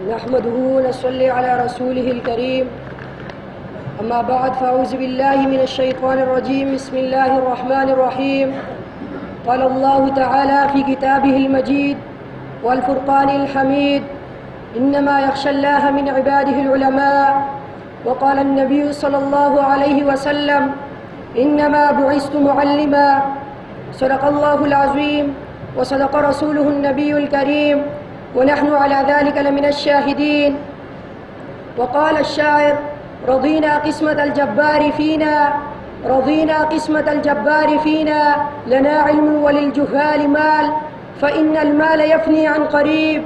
نحمده ونصلي على رسوله الكريم. أما بعد، فأعوذ بالله من الشيطان الرجيم. بسم الله الرحمن الرحيم. قال الله تعالى في كتابه المجيد والفرقان الحميد: إنما يخشى الله من عباده العلماء. وقال النبي صلى الله عليه وسلم: إنما بعثت معلما. صدق الله العظيم وصدق رسوله النبي الكريم، ونحن على ذلك لمن الشاهدين. وقال الشاعر: رضينا قسمة الجبار فينا، رضينا قسمة الجبار فينا، لنا علم وللجهال مال، فإن المال يفني عن قريب،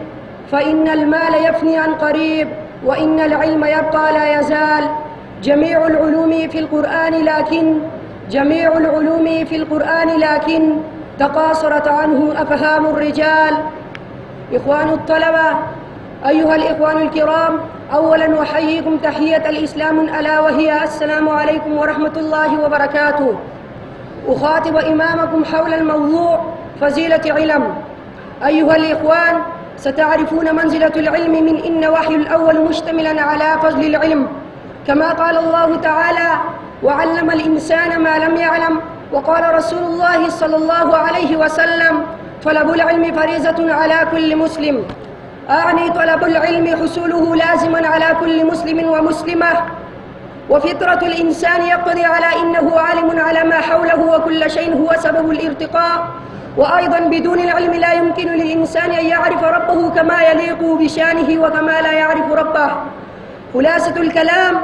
فإن المال يفني عن قريب، وإن العلم يبقى لا يزال. جميع العلوم في القرآن لكن تقاصرت عنه أفهام الرجال. إخوان الطلبة، أيها الإخوان الكرام، أولاً أحييكم تحية الإسلام ألا وهي السلام عليكم ورحمة الله وبركاته. أخاطب إمامكم حول الموضوع فضيلة علم. أيها الإخوان، ستعرفون منزلة العلم من إن وحي الأول مشتملاً على فضل العلم، كما قال الله تعالى: وعلم الإنسان ما لم يعلم. وقال رسول الله صلى الله عليه وسلم: طلب العلم فريضة على كل مسلم. أعني طلب العلم حصوله لازما على كل مسلم ومسلمة، وفطرة الإنسان يقتضي على إنه عالم على ما حوله، وكل شيء هو سبب الارتقاء. وأيضا بدون العلم لا يمكن للإنسان أن يعرف ربه كما يليق بشانه وكما لا يعرف ربه. خلاصة الكلام: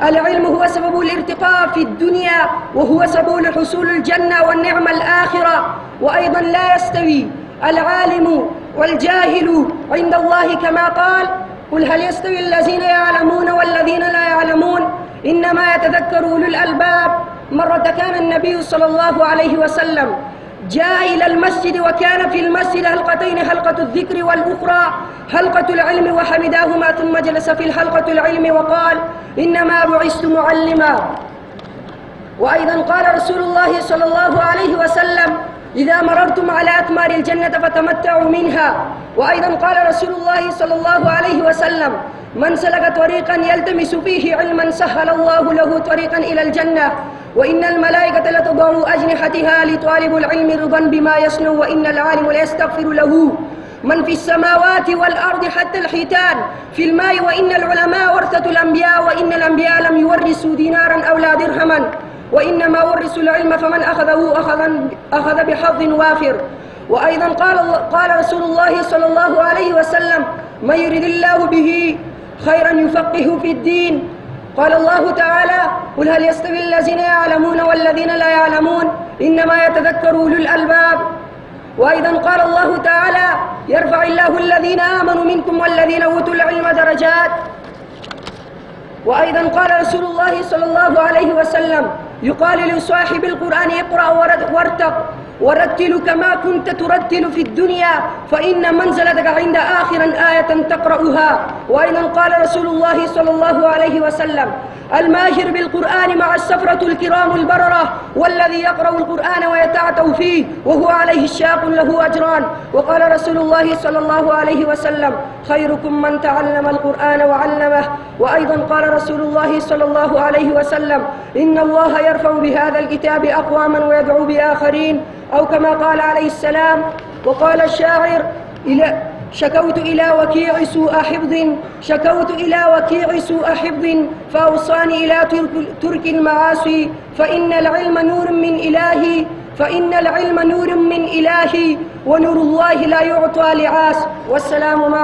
العلم هو سبب الارتقاء في الدنيا، وهو سبب لحصول الجنة والنعمة الآخرة. وأيضا لا يستوي العالم والجاهل عند الله، كما قال: قل هل يستوي الذين يعلمون والذين لا يعلمون، إنما يتذكر أولو الألباب. مرة كان النبي صلى الله عليه وسلم جاء إلى المسجد، وكان في المسجد حلقتين: حلقة الذكر والأخرى حلقة العلم، وحمداهما، ثم جلس في الحلقة العلم وقال: إنما بعثت معلما. وأيضا قال رسول الله صلى الله عليه وسلم: إذا مررتم على أثمار الجنة فتمتعوا منها. وأيضا قال رسول الله صلى الله عليه وسلم: من سلك طريقا يلتمس فيه علما سهل الله له طريقا إلى الجنة. وإن الملائكة لتضع أجنحتها لطالب العلم رضا بما يصنع، وإن العالم ليستغفر له من في السماوات والأرض حتى الحيتان في الماء. وإن العلماء ورثة الأنبياء، وإن الأنبياء لم يورثوا دينارا أو لا درهما، وإنما ورثوا العلم، فمن أخذه أخذ بحظ وافر. وأيضا قال رسول الله صلى الله عليه وسلم: من يرد الله به خيرا يفقهه في الدين. قال الله تعالى: قل هل يستوي الذين يعلمون والذين لا يعلمون، إنما يتذكر أولو الألباب. وأيضا قال الله تعالى: يرفع الله الذين آمنوا منكم والذين أوتوا العلم درجات. وأيضا قال رسول الله صلى الله عليه وسلم: يقال لصاحب القرآن: اقرأ وارتق ورتل كما كنت ترتل في الدنيا، فإن منزلتك عند آخر آية تقرأها. وأيضا قال رسول الله صلى الله عليه وسلم: الماهر بالقرآن مع السفرة الكرام البررة، والذي يقرأ القرآن ويتعتو فيه وهو عليه الشاق له أجران. وقال رسول الله صلى الله عليه وسلم: خيركم من تعلم القرآن وعلمه. وأيضا قال رسول الله صلى الله عليه وسلم: إن الله يرفع بهذا الكتاب أقواما ويدعو بآخرين، أو كما قال عليه السلام. وقال الشاعر: شكوت إلى وكيع سوء حفظ فأوصاني إلى ترك المعاصي، فإن العلم نور من إلهي ونور الله لا يعطى لعاص. والسلام.